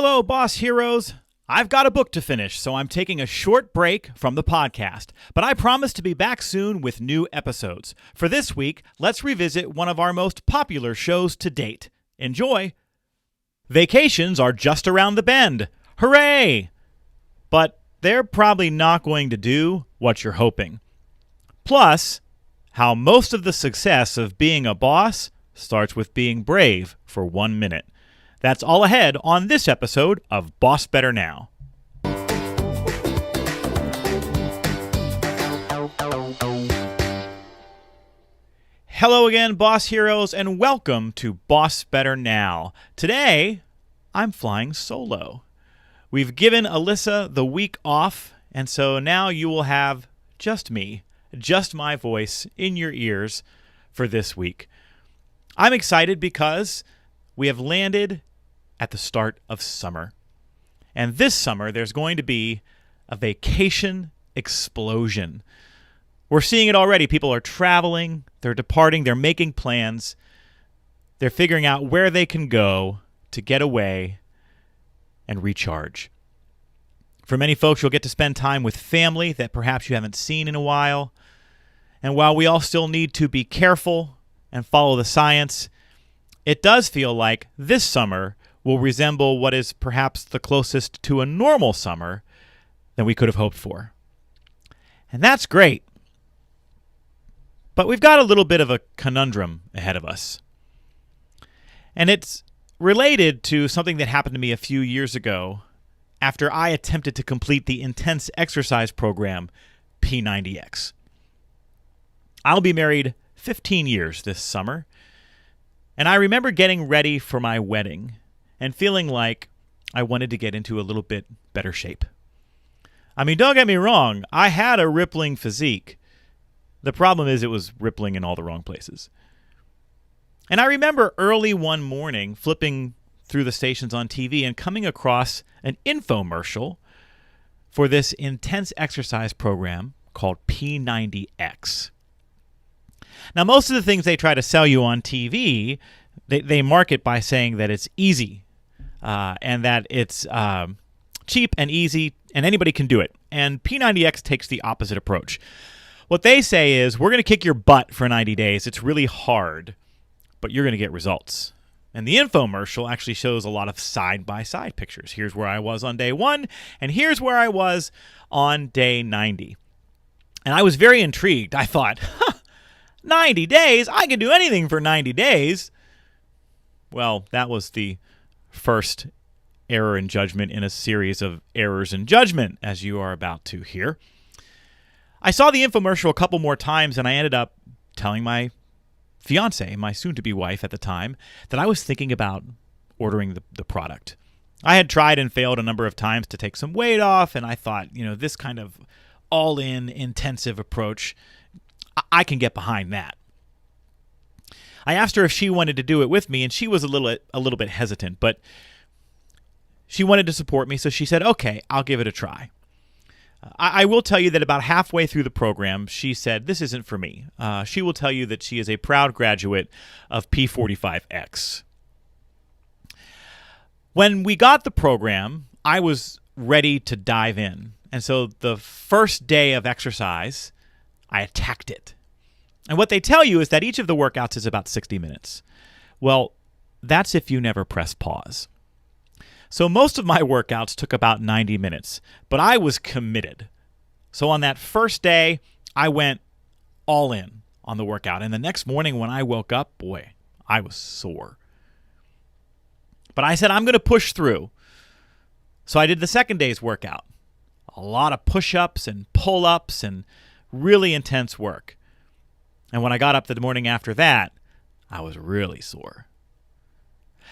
Hello, Boss Heroes. I've got a book to finish, so I'm taking a short break from the podcast, but I promise to be back soon with new episodes. For this week, let's revisit one of our most popular shows to date. Enjoy! Vacations are just around the bend. Hooray! But they're probably not going to do what you're hoping. Plus, how most of the success of being a boss starts with being brave for 1 minute. That's all ahead on this episode of BossBetter Now. Hello again, Boss Heroes, and welcome to BossBetter Now. Today, I'm flying solo. We've given Alyssa the week off, and so now you will have just me, just my voice in your ears for this week. I'm excited because we have landed at the start of summer. And this summer, there's going to be a vacation explosion. We're seeing it already. People are traveling, they're departing, they're making plans. They're figuring out where they can go to get away and recharge. For many folks, you'll get to spend time with family that perhaps you haven't seen in a while. And while we all still need to be careful and follow the science, it does feel like this summer will resemble what is perhaps the closest to a normal summer than we could have hoped for. And that's great. But we've got a little bit of a conundrum ahead of us. And it's related to something that happened to me a few years ago after I attempted to complete the intense exercise program P90X. I'll be married 15 years this summer, and I remember getting ready for my wedding and feeling like I wanted to get into a little bit better shape. I mean, don't get me wrong, I had a rippling physique. The problem is it was rippling in all the wrong places. And I remember early one morning flipping through the stations on TV and coming across an infomercial for this intense exercise program called P90X. Now, most of the things they try to sell you on TV, they market by saying that it's easy and that it's cheap and easy and anybody can do it. And P90X takes the opposite approach. What they say is, we're going to kick your butt for 90 days. It's really hard, but you're going to get results. And the infomercial actually shows a lot of side-by-side pictures. Here's where I was on day 1, and here's where I was on day 90. And I was very intrigued. I thought, 90 days? I can do anything for 90 days. Well, that was the first error in judgment in a series of errors in judgment, as you are about to hear. I saw the infomercial a couple more times, and I ended up telling my fiance, my soon-to-be wife at the time, that I was thinking about ordering the product. I had tried and failed a number of times to take some weight off, and I thought, this kind of all-in intensive approach, I can get behind that. I asked her if she wanted to do it with me, and she was a little bit hesitant, but she wanted to support me, so she said, okay, I'll give it a try. I will tell you that about halfway through the program, she said, this isn't for me. She will tell you that she is a proud graduate of P45X. When we got the program, I was ready to dive in. And so the first day of exercise, I attacked it. And what they tell you is that each of the workouts is about 60 minutes. Well, that's if you never press pause. So most of my workouts took about 90 minutes, but I was committed. So on that first day, I went all in on the workout. And the next morning when I woke up, boy, I was sore. But I said, I'm going to push through. So I did the second day's workout. A lot of push-ups and pull-ups and really intense work. And when I got up the morning after that, I was really sore.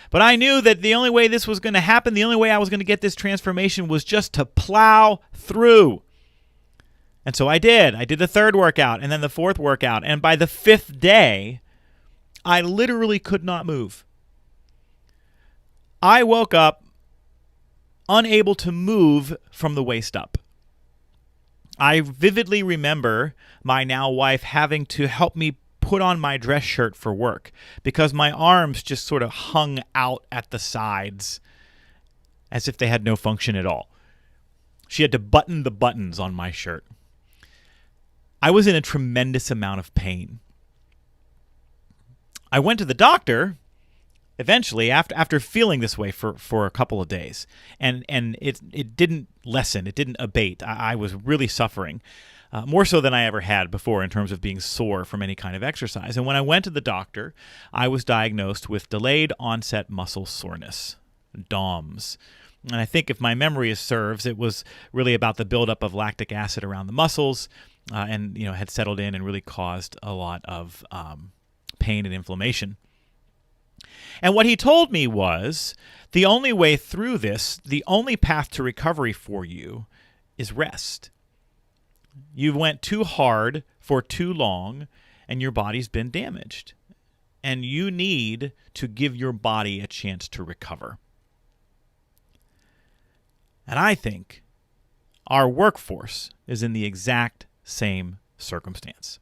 But I knew that the only way this was going to happen, the only way I was going to get this transformation was just to plow through. And so I did. I did the third workout and then the fourth workout. And by the fifth day, I literally could not move. I woke up unable to move from the waist up. I vividly remember my now wife having to help me put on my dress shirt for work because my arms just sort of hung out at the sides. as if they had no function at all. She had to button the buttons on my shirt. I was in a tremendous amount of pain. I went to the doctor eventually after feeling this way for a couple of days, and it didn't lessen, it didn't abate. I was really suffering, more so than I ever had before in terms of being sore from any kind of exercise. And when I went to the doctor, I was diagnosed with delayed onset muscle soreness, DOMS. And I think if my memory serves, it was really about the buildup of lactic acid around the muscles, and had settled in and really caused a lot of pain and inflammation. And what he told me was the only way through this, the only path to recovery for you is rest. You went too hard for too long, and your body's been damaged. And you need to give your body a chance to recover. And I think our workforce is in the exact same circumstance.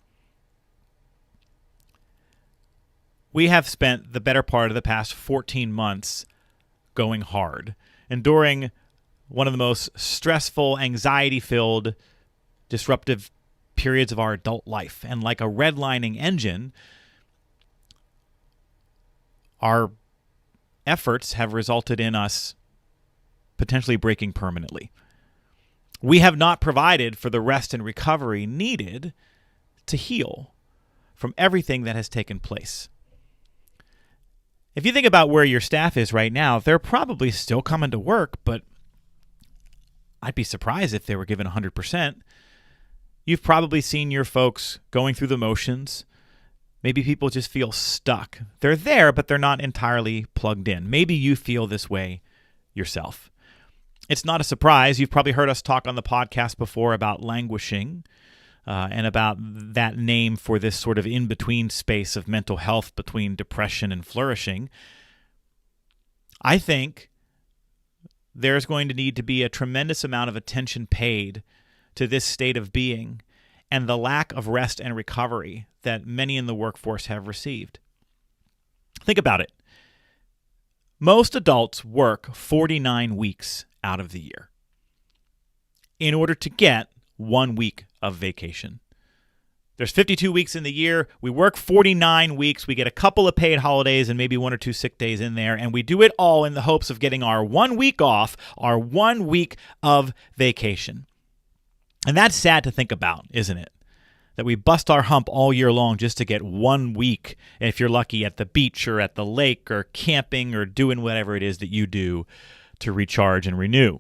We have spent the better part of the past 14 months going hard, enduring one of the most stressful, anxiety-filled, disruptive periods of our adult life. And like a redlining engine, our efforts have resulted in us potentially breaking permanently. We have not provided for the rest and recovery needed to heal from everything that has taken place. If you think about where your staff is right now, they're probably still coming to work, but I'd be surprised if they were given 100%. You've probably seen your folks going through the motions. Maybe people just feel stuck. They're there, but they're not entirely plugged in. Maybe you feel this way yourself. It's not a surprise. You've probably heard us talk on the podcast before about languishing, and about that name for this sort of in-between space of mental health between depression and flourishing. I think there's going to need to be a tremendous amount of attention paid to this state of being and the lack of rest and recovery that many in the workforce have received. Think about it. Most adults work 49 weeks out of the year in order to get 1 week of vacation. There's 52 weeks in the year. We work 49 weeks. We get a couple of paid holidays and maybe 1 or 2 sick days in there, and we do it all in the hopes of getting our 1 week off, our 1 week of vacation. And that's sad to think about, isn't it? That we bust our hump all year long just to get 1 week, if you're lucky, at the beach or at the lake or camping or doing whatever it is that you do to recharge and renew.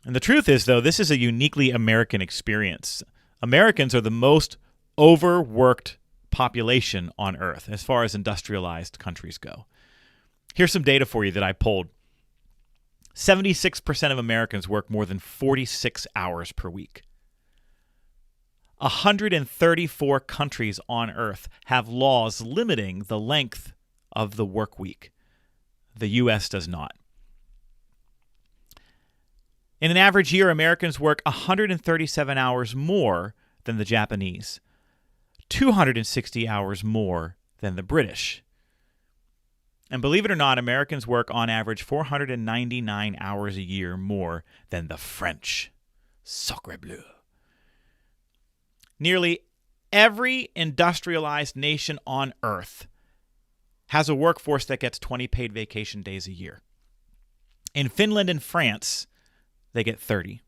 And the truth is, though, this is a uniquely American experience. Americans are the most overworked population on Earth as far as industrialized countries go. Here's some data for you that I pulled. 76% of Americans work more than 46 hours per week. 134 countries on Earth have laws limiting the length of the work week. The U.S. does not. In an average year, Americans work 137 hours more than the Japanese, 260 hours more than the British. And believe it or not, Americans work on average 499 hours a year more than the French. Sacre bleu. Nearly every industrialized nation on Earth has a workforce that gets 20 paid vacation days a year. In Finland and France, they get 30.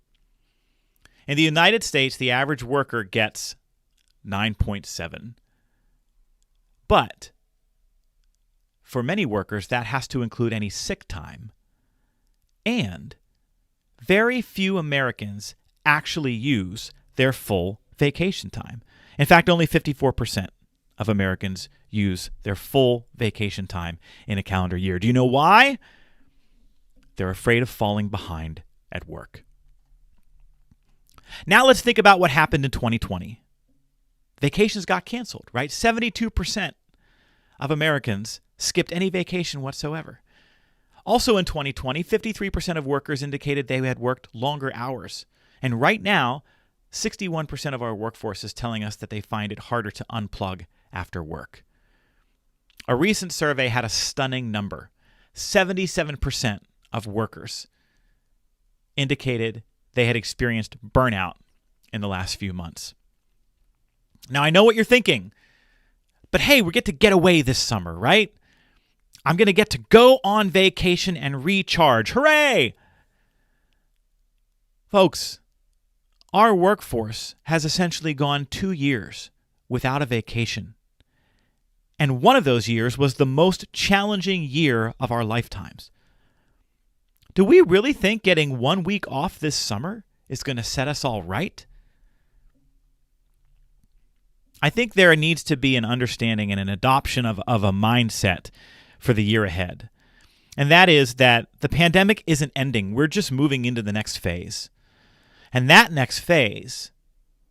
In the United States, the average worker gets 9.7. But for many workers, that has to include any sick time. And very few Americans actually use their full vacation time. In fact, only 54% of Americans use their full vacation time in a calendar year. Do you know why? They're afraid of falling behind at work. Now let's think about what happened in 2020. Vacations got canceled, right? 72% of Americans skipped any vacation whatsoever. Also in 2020, 53% of workers indicated they had worked longer hours. And right now, 61% of our workforce is telling us that they find it harder to unplug after work. A recent survey had a stunning number. 77% of workers indicated they had experienced burnout in the last few months. Now, I know what you're thinking, but hey, we get to get away this summer, right? I'm going to get to go on vacation and recharge. Hooray! Folks, our workforce has essentially gone 2 years without a vacation. And one of those years was the most challenging year of our lifetimes. Do we really think getting 1 week off this summer is going to set us all right? I think there needs to be an understanding and an adoption of a mindset for the year ahead. And that is that the pandemic isn't ending. We're just moving into the next phase. And that next phase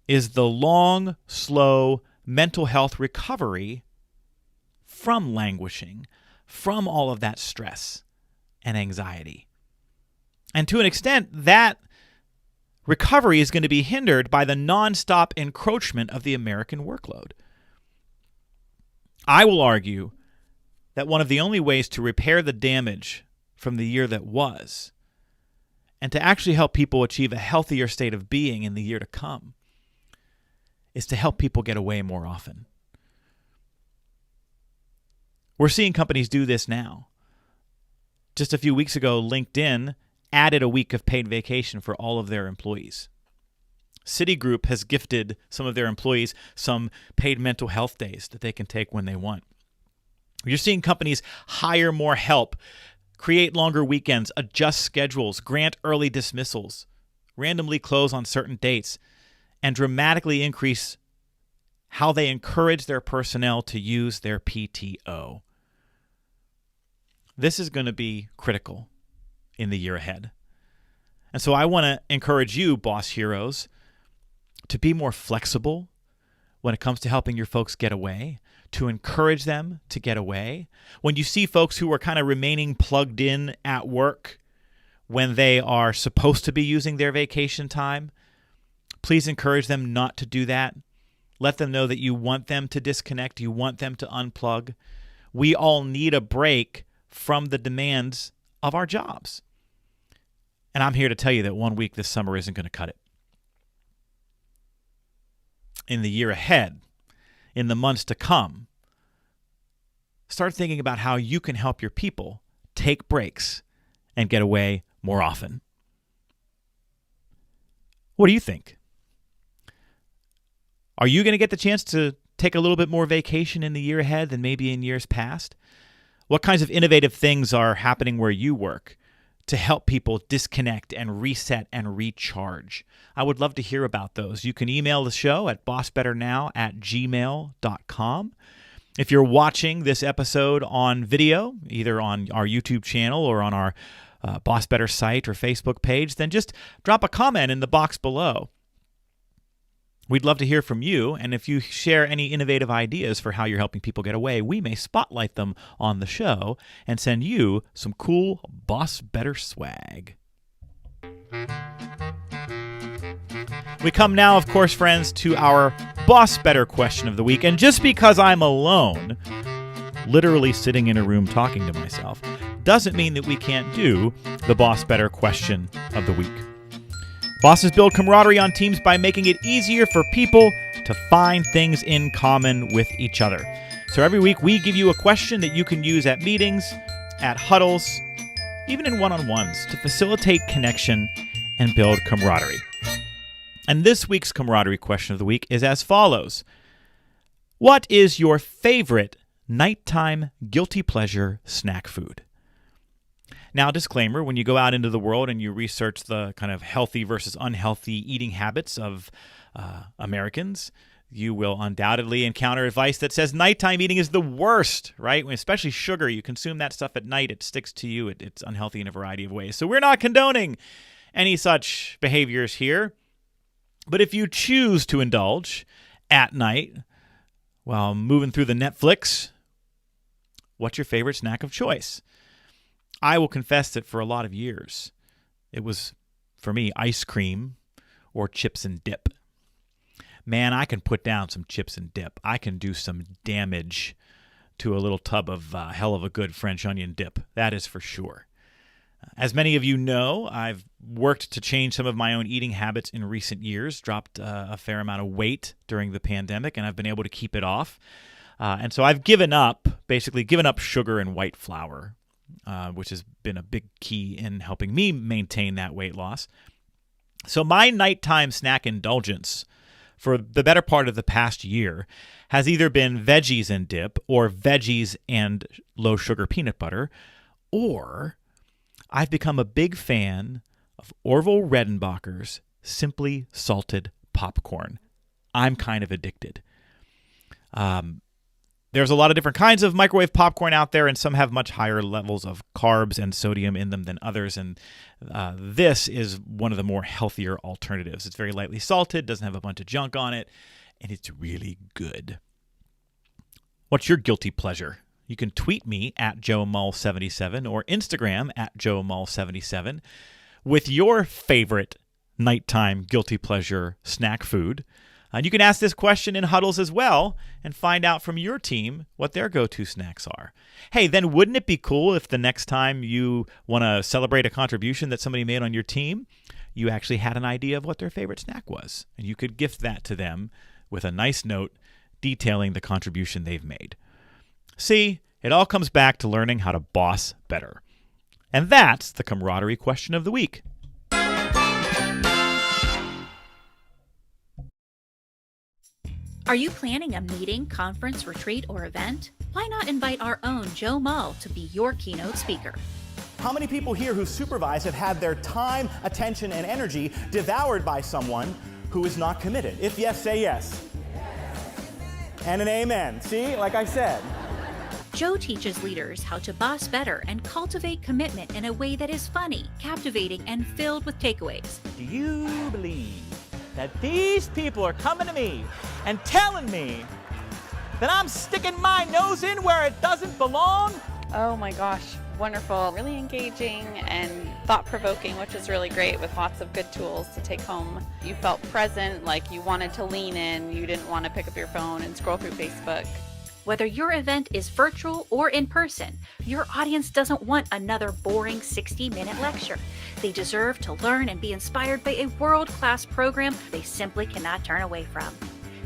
is the long, slow mental health recovery from languishing, from all of that stress and anxiety. And to an extent, that recovery is going to be hindered by the nonstop encroachment of the American workload. I will argue that one of the only ways to repair the damage from the year that was, and to actually help people achieve a healthier state of being in the year to come, is to help people get away more often. We're seeing companies do this now. Just a few weeks ago, LinkedIn added a week of paid vacation for all of their employees. Citigroup has gifted some of their employees some paid mental health days that they can take when they want. You're seeing companies hire more help, create longer weekends, adjust schedules, grant early dismissals, randomly close on certain dates, and dramatically increase how they encourage their personnel to use their PTO. This is going to be critical in the year ahead. And so I want to encourage you, Boss Heroes, to be more flexible when it comes to helping your folks get away, to encourage them to get away. When you see folks who are kind of remaining plugged in at work when they are supposed to be using their vacation time, please encourage them not to do that. Let them know that you want them to disconnect, you want them to unplug. We all need a break from the demands of our jobs. And I'm here to tell you that 1 week this summer isn't going to cut it. In the year ahead, in the months to come, start thinking about how you can help your people take breaks and get away more often. What do you think? Are you going to get the chance to take a little bit more vacation in the year ahead than maybe in years past? What kinds of innovative things are happening where you work to help people disconnect and reset and recharge? I would love to hear about those. You can email the show at bossbetternow@gmail.com. If you're watching this episode on video, either on our YouTube channel or on our BossBetter site or Facebook page, then just drop a comment in the box below. We'd love to hear from you, and if you share any innovative ideas for how you're helping people get away, we may spotlight them on the show and send you some cool BossBetter swag. We come now, of course, friends, to our BossBetter question of the week, and just because I'm alone, literally sitting in a room talking to myself, doesn't mean that we can't do the BossBetter question of the week. Bosses build camaraderie on teams by making it easier for people to find things in common with each other. So every week we give you a question that you can use at meetings, at huddles, even in one-on-ones to facilitate connection and build camaraderie. And this week's camaraderie question of the week is as follows. What is your favorite nighttime guilty pleasure snack food? Now, disclaimer, when you go out into the world and you research the kind of healthy versus unhealthy eating habits of Americans, you will undoubtedly encounter advice that says nighttime eating is the worst, right? Especially sugar. You consume that stuff at night, it sticks to you. It's unhealthy in a variety of ways. So we're not condoning any such behaviors here. But if you choose to indulge at night while moving through the Netflix, what's your favorite snack of choice? I will confess that for a lot of years, it was, for me, ice cream or chips and dip. Man, I can put down some chips and dip. I can do some damage to a little tub of hell of a good French onion dip. That is for sure. As many of you know, I've worked to change some of my own eating habits in recent years, dropped a fair amount of weight during the pandemic, and I've been able to keep it off. And so I've basically given up sugar and white flour, which has been a big key in helping me maintain that weight loss. So my nighttime snack indulgence for the better part of the past year has either been veggies and dip or veggies and low sugar peanut butter, or I've become a big fan of Orville Redenbacher's Simply Salted Popcorn. I'm kind of addicted. There's a lot of different kinds of microwave popcorn out there, and some have much higher levels of carbs and sodium in them than others, and this is one of the more healthier alternatives. It's very lightly salted, doesn't have a bunch of junk on it, and it's really good. What's your guilty pleasure? You can tweet me at JoeMull77 or Instagram at JoeMull77 with your favorite nighttime guilty pleasure snack food. And you can ask this question in huddles as well and find out from your team what their go-to snacks are. Hey, then wouldn't it be cool if the next time you want to celebrate a contribution that somebody made on your team, you actually had an idea of what their favorite snack was, and you could gift that to them with a nice note detailing the contribution they've made. See, it all comes back to learning how to boss better. And that's the camaraderie question of the week. Are you planning a meeting, conference, retreat, or event? Why not invite our own Joe Mull to be your keynote speaker? How many people here who supervise have had their time, attention, and energy devoured by someone who is not committed? If yes, say yes. And an amen. See, like I said. Joe teaches leaders how to boss better and cultivate commitment in a way that is funny, captivating, and filled with takeaways. Do you believe that these people are coming to me and telling me that I'm sticking my nose in where it doesn't belong? Oh my gosh, wonderful. Really engaging and thought-provoking, which is really great with lots of good tools to take home. You felt present, like you wanted to lean in, you didn't want to pick up your phone and scroll through Facebook. Whether your event is virtual or in person, your audience doesn't want another boring 60-minute lecture. They deserve to learn and be inspired by a world-class program they simply cannot turn away from.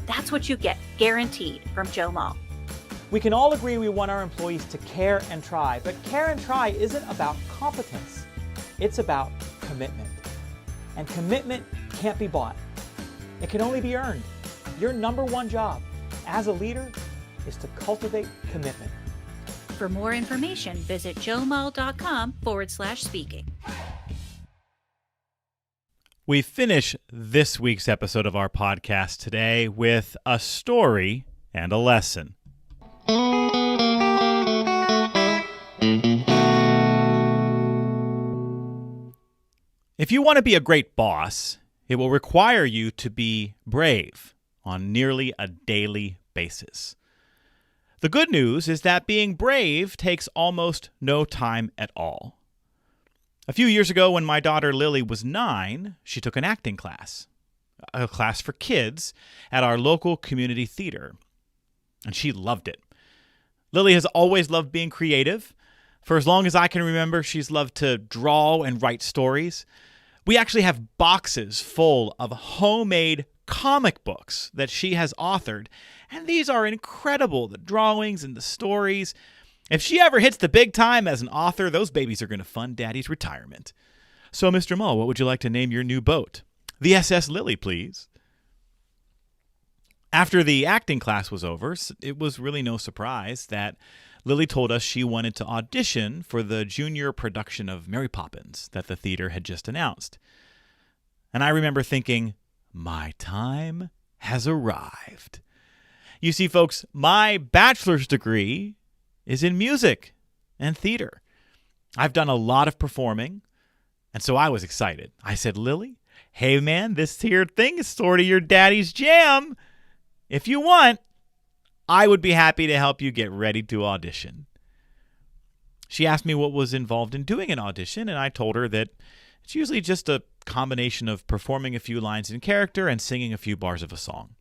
That's what you get, guaranteed, from Joe Mull. We can all agree we want our employees to care and try, but care and try isn't about competence. It's about commitment. And commitment can't be bought. It can only be earned. Your number one job as a leader is to cultivate commitment. For more information, visit joemull.com/speaking. We finish this week's episode of our podcast today with a story and a lesson. If you want to be a great boss, it will require you to be brave on nearly a daily basis. The good news is that being brave takes almost no time at all. A few years ago, when my daughter Lily was 9, she took an acting class, a class for kids at our local community theater, and she loved it. Lily has always loved being creative. For as long as I can remember, she's loved to draw and write stories. We actually have boxes full of homemade comic books that she has authored, and these are incredible, the drawings and the stories. If she ever hits the big time as an author, those babies are going to fund Daddy's retirement. So, Mr. Mull, what would you like to name your new boat? The SS Lily, please. After the acting class was over, it was really no surprise that Lily told us she wanted to audition for the junior production of Mary Poppins that the theater had just announced. And I remember thinking, my time has arrived. You see, folks, my bachelor's degree is in music and theater. I've done a lot of performing, and so I was excited. I said, Lily, hey man, this here thing is sort of your daddy's jam. If you want, I would be happy to help you get ready to audition. She asked me what was involved in doing an audition, and I told her that it's usually just a combination of performing a few lines in character and singing a few bars of a song.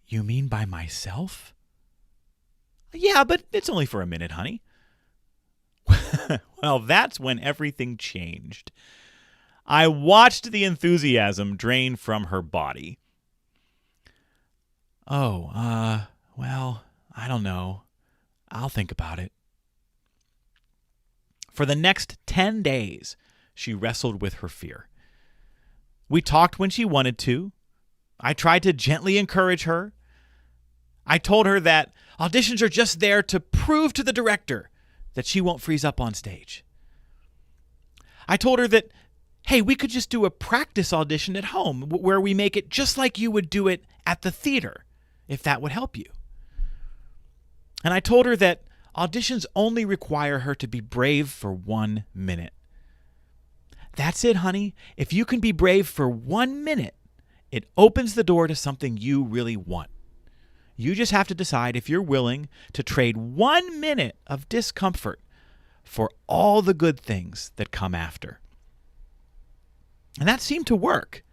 You mean by myself? Yeah, but it's only for a minute, honey. Well, that's when everything changed. I watched the enthusiasm drain from her body. Well, I don't know. I'll think about it. For the next 10 days, she wrestled with her fear. We talked when she wanted to. I tried to gently encourage her. I told her that auditions are just there to prove to the director that she won't freeze up on stage. I told her that, hey, we could just do a practice audition at home where we make it just like you would do it at the theater, if that would help you. And I told her that auditions only require her to be brave for 1 minute. That's it, honey. If you can be brave for 1 minute, it opens the door to something you really want. You just have to decide if you're willing to trade 1 minute of discomfort for all the good things that come after. And that seemed to work.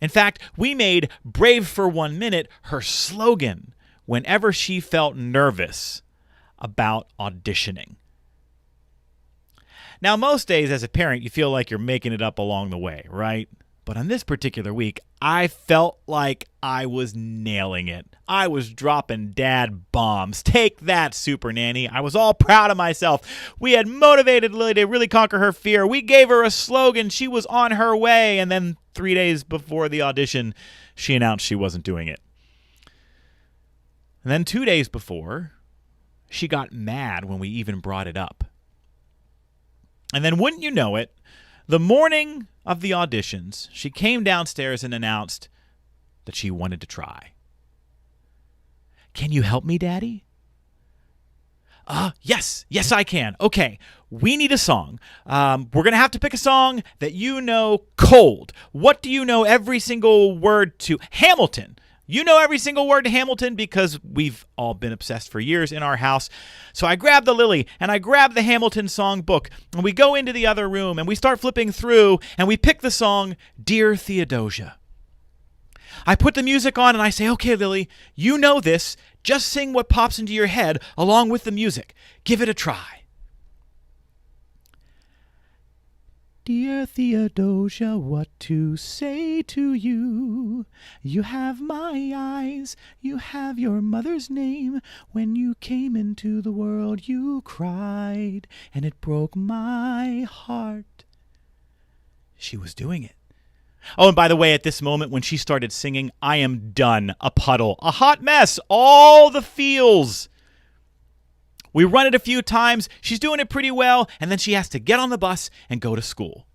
In fact, we made Brave for 1 minute her slogan whenever she felt nervous about auditioning. Now, most days as a parent, you feel like you're making it up along the way, right? But on this particular week, I felt like I was nailing it. I was dropping dad bombs. Take that, Super Nanny. I was all proud of myself. We had motivated Lily to really conquer her fear. We gave her a slogan. She was on her way. And then 3 days before the audition, she announced she wasn't doing it. And then 2 days before, she got mad when we even brought it up. And then wouldn't you know it, the morning of the auditions, she came downstairs and announced that she wanted to try. Can you help me, Daddy? Yes, I can. Okay, we need a song. We're going to have to pick a song that you know cold. What do you know every single word to? Hamilton. You know every single word to Hamilton because we've all been obsessed for years in our house. So I grabbed the Lily and I grabbed the Hamilton song book and we go into the other room and we start flipping through and we pick the song Dear Theodosia. I put the music on and I say, okay, Lily, you know this. Just sing what pops into your head along with the music. Give it a try. Dear Theodosia, what to say to you? You have my eyes, you have your mother's name. When you came into the world, you cried, and it broke my heart. She was doing it. Oh, and by the way, at this moment when she started singing, I am done, a puddle, a hot mess, all the feels. We run it a few times, she's doing it pretty well, and then she has to get on the bus and go to school.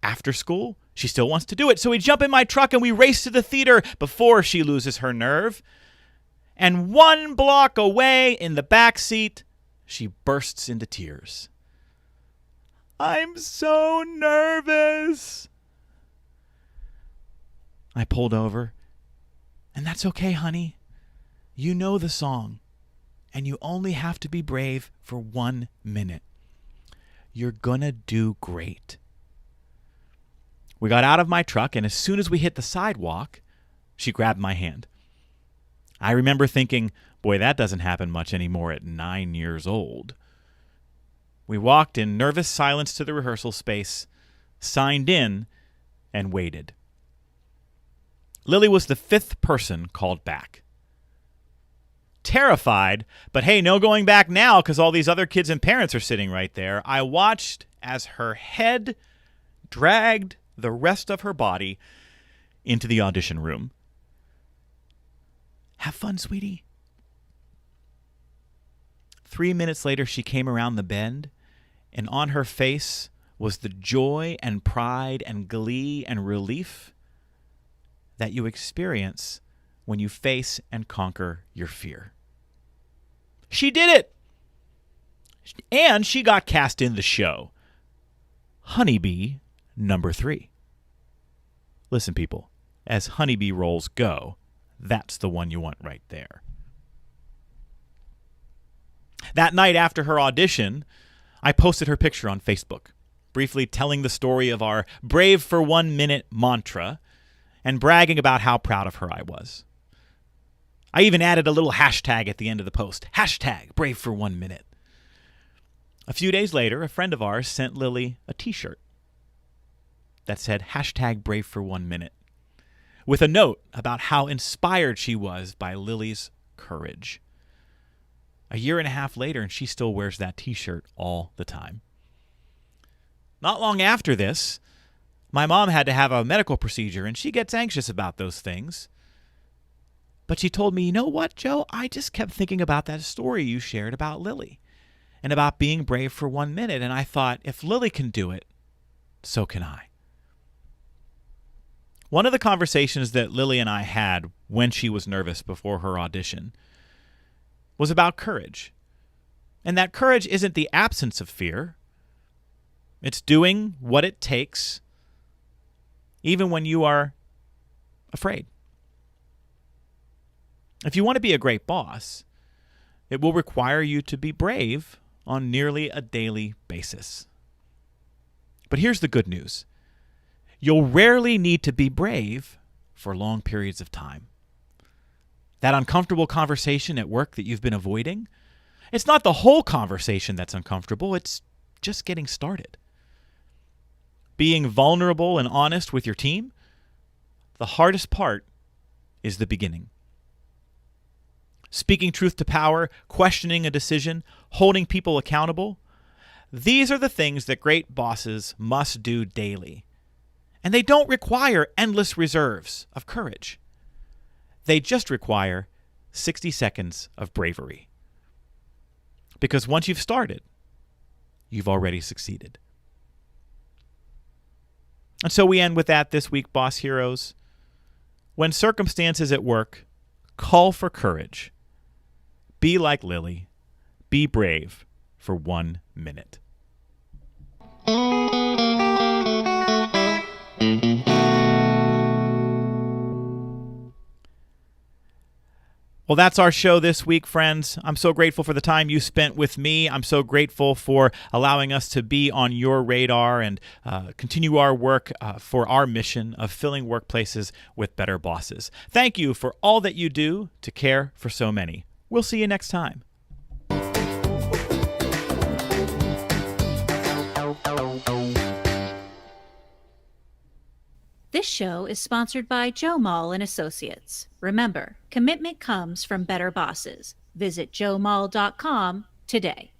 After school, she still wants to do it, so we jump in my truck and we race to the theater before she loses her nerve. And 1 block away in the back seat, she bursts into tears. I'm so nervous. I pulled over, and that's okay, honey. You know the song. And you only have to be brave for 1 minute. You're gonna do great. We got out of my truck, and as soon as we hit the sidewalk, she grabbed my hand. I remember thinking, boy, that doesn't happen much anymore at 9 years old. We walked in nervous silence to the rehearsal space, signed in, and waited. Lily was the 5th person called back. Terrified, but hey, no going back now because all these other kids and parents are sitting right there, I watched as her head dragged the rest of her body into the audition room. Have fun, sweetie. 3 minutes later, she came around the bend, and on her face was the joy and pride and glee and relief that you experience when you face and conquer your fear. She did it! And she got cast in the show. Honeybee number 3. Listen, people, as honeybee roles go, that's the one you want right there. That night after her audition, I posted her picture on Facebook, briefly telling the story of our Brave for 1 minute mantra and bragging about how proud of her I was. I even added a little hashtag at the end of the post. Hashtag Brave for 1 minute. A few days later, a friend of ours sent Lily a t-shirt that said #Brave for 1 minute, with a note about how inspired she was by Lily's courage. A year and a half later, and she still wears that t-shirt all the time. Not long after this, my mom had to have a medical procedure, and she gets anxious about those things. But she told me, you know what, Joe? I just kept thinking about that story you shared about Lily and about being brave for 1 minute. And I thought, if Lily can do it, so can I. One of the conversations that Lily and I had when she was nervous before her audition was about courage. And that courage isn't the absence of fear. It's doing what it takes even when you are afraid. If you want to be a great boss, it will require you to be brave on nearly a daily basis. But here's the good news. You'll rarely need to be brave for long periods of time. That uncomfortable conversation at work that you've been avoiding, it's not the whole conversation that's uncomfortable, it's just getting started. Being vulnerable and honest with your team, the hardest part is the beginning. Speaking truth to power, questioning a decision, holding people accountable, these are the things that great bosses must do daily. And they don't require endless reserves of courage. They just require 60 seconds of bravery. Because once you've started, you've already succeeded. And so we end with that this week, Boss Heroes. When circumstances at work call for courage, be like Lily. Be brave for 1 minute. Well, that's our show this week, friends. I'm so grateful for the time you spent with me. I'm so grateful for allowing us to be on your radar and continue our work for our mission of filling workplaces with better bosses. Thank you for all that you do to care for so many. We'll see you next time. This show is sponsored by Joe Mull and Associates. Remember, commitment comes from better bosses. Visit joemull.com today.